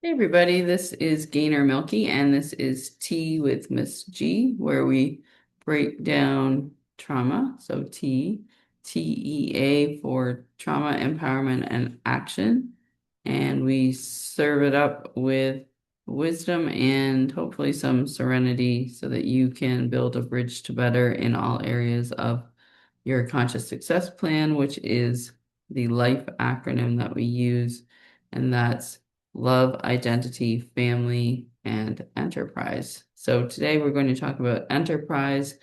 Hey everybody, this is Gaynor Meilke and this is Tea with Miss G, where we break down trauma. So TEA for trauma, empowerment, and action. And we serve it up with wisdom and hopefully some serenity so that you can build a bridge to better in all areas of your conscious success plan, which is the life acronym that we use. And that's love, identity, family, and enterprise. So today we're going to talk about enterprise.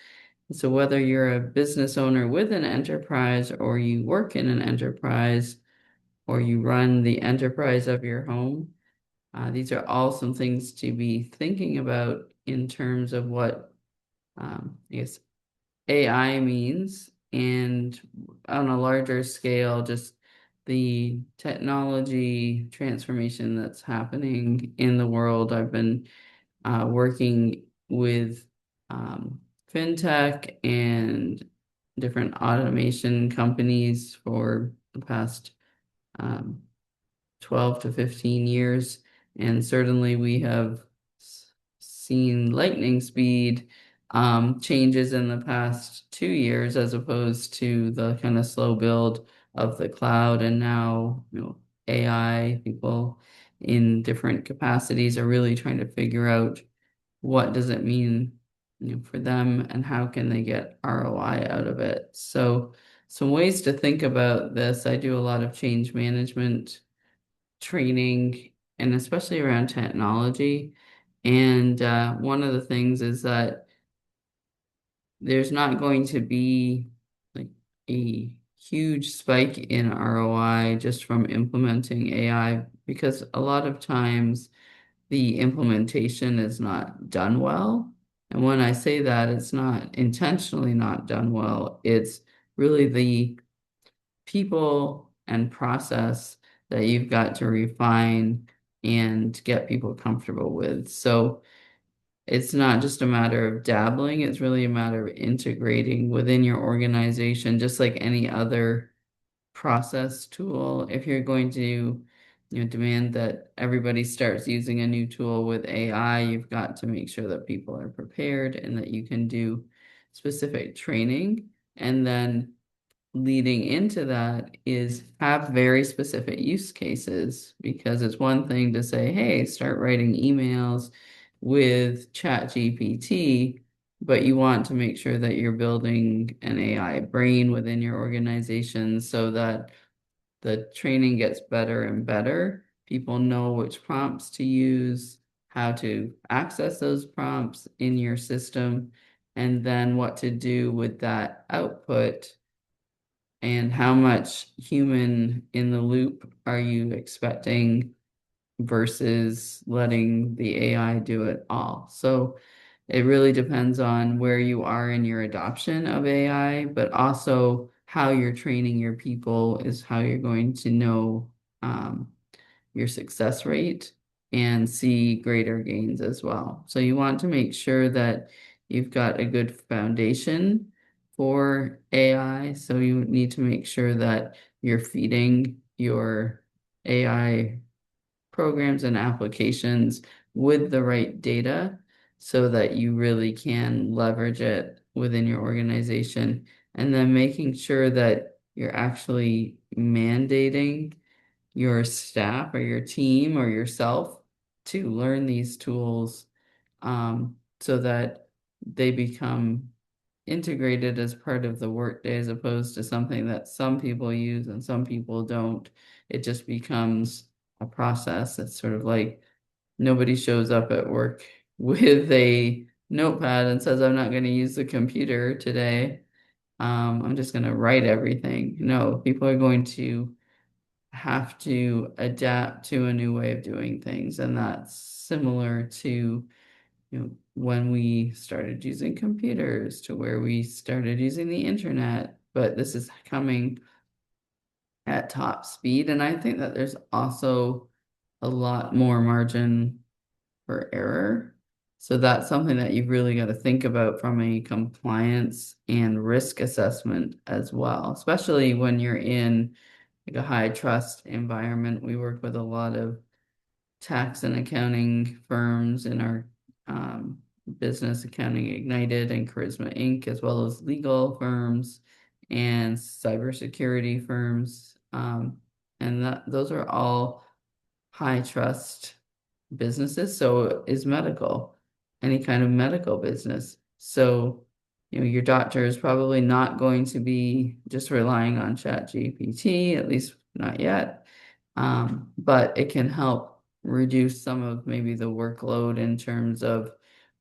So whether you're a business owner with an enterprise or you work in an enterprise or you run the enterprise of your home, these are all some things to be thinking about in terms of what I guess AI means, and on a larger scale, just the technology transformation that's happening in the world. I've been working with fintech and different automation companies for the past um, 12 to 15 years. And certainly we have seen lightning speed changes in the past 2 years as opposed to the kind of slow build of the cloud. And now, AI people in different capacities are really trying to figure out what does it mean, for them and how can they get ROI out of it. So some ways to think about this. I do a lot of change management training and especially around technology. And one of the things is that there's not going to be like a huge spike in ROI just from implementing AI because a lot of times the implementation is not done well. And when I say that, it's not intentionally not done well. It's really the people and process that you've got to refine and get people comfortable with. So it's not just a matter of dabbling, it's really a matter of integrating within your organization, just like any other process tool. If you're going to, demand that everybody starts using a new tool with AI, you've got to make sure that people are prepared and that you can do specific training. And then leading into that is have very specific use cases because it's one thing to say, hey, start writing emails with ChatGPT, but you want to make sure that you're building an AI brain within your organization so that the training gets better and better. People know which prompts to use, how to access those prompts in your system, and then what to do with that output and how much human in the loop are you expecting versus letting the AI do it all? So it really depends on where you are in your adoption of AI, but also how you're training your people is how you're going to know your success rate and see greater gains as well. So you want to make sure that you've got a good foundation for AI. So you need to make sure that you're feeding your AI programs and applications with the right data so that you really can leverage it within your organization. And then making sure that you're actually mandating your staff or your team or yourself to learn these tools so that they become integrated as part of the workday as opposed to something that some people use and some people don't. It just becomes a process. It's sort of like nobody shows up at work with a notepad and says, I'm not going to use the computer today. I'm just going to write everything. No, people are going to have to adapt to a new way of doing things. And that's similar to, when we started using computers to where we started using the internet. But this is coming at top speed. And I think that there's also a lot more margin for error. So that's something that you've really got to think about from a compliance and risk assessment as well, especially when you're in like a high trust environment. We work with a lot of tax and accounting firms in our um, Business Accounting Ignited and Charisma Inc., as well as legal firms and cybersecurity firms. And those are all high trust businesses. So is medical, any kind of medical business. So, your doctor is probably not going to be just relying on ChatGPT, at least not yet. But it can help reduce some of maybe the workload in terms of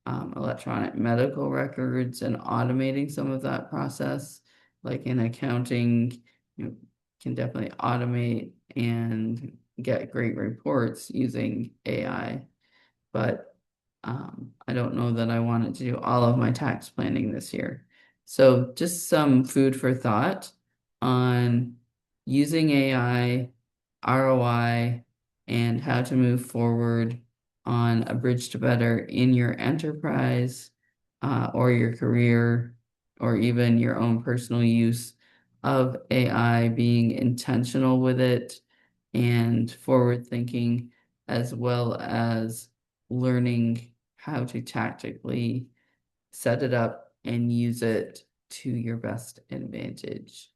electronic medical records and automating some of that process. Like in accounting, you can definitely automate and get great reports using AI. But I don't know that I wanted to do all of my tax planning this year. So just some food for thought on using AI, ROI, and how to move forward on a bridge to better in your enterprise or your career or even your own personal use of AI, being intentional with it and forward thinking, as well as learning how to tactically set it up and use it to your best advantage.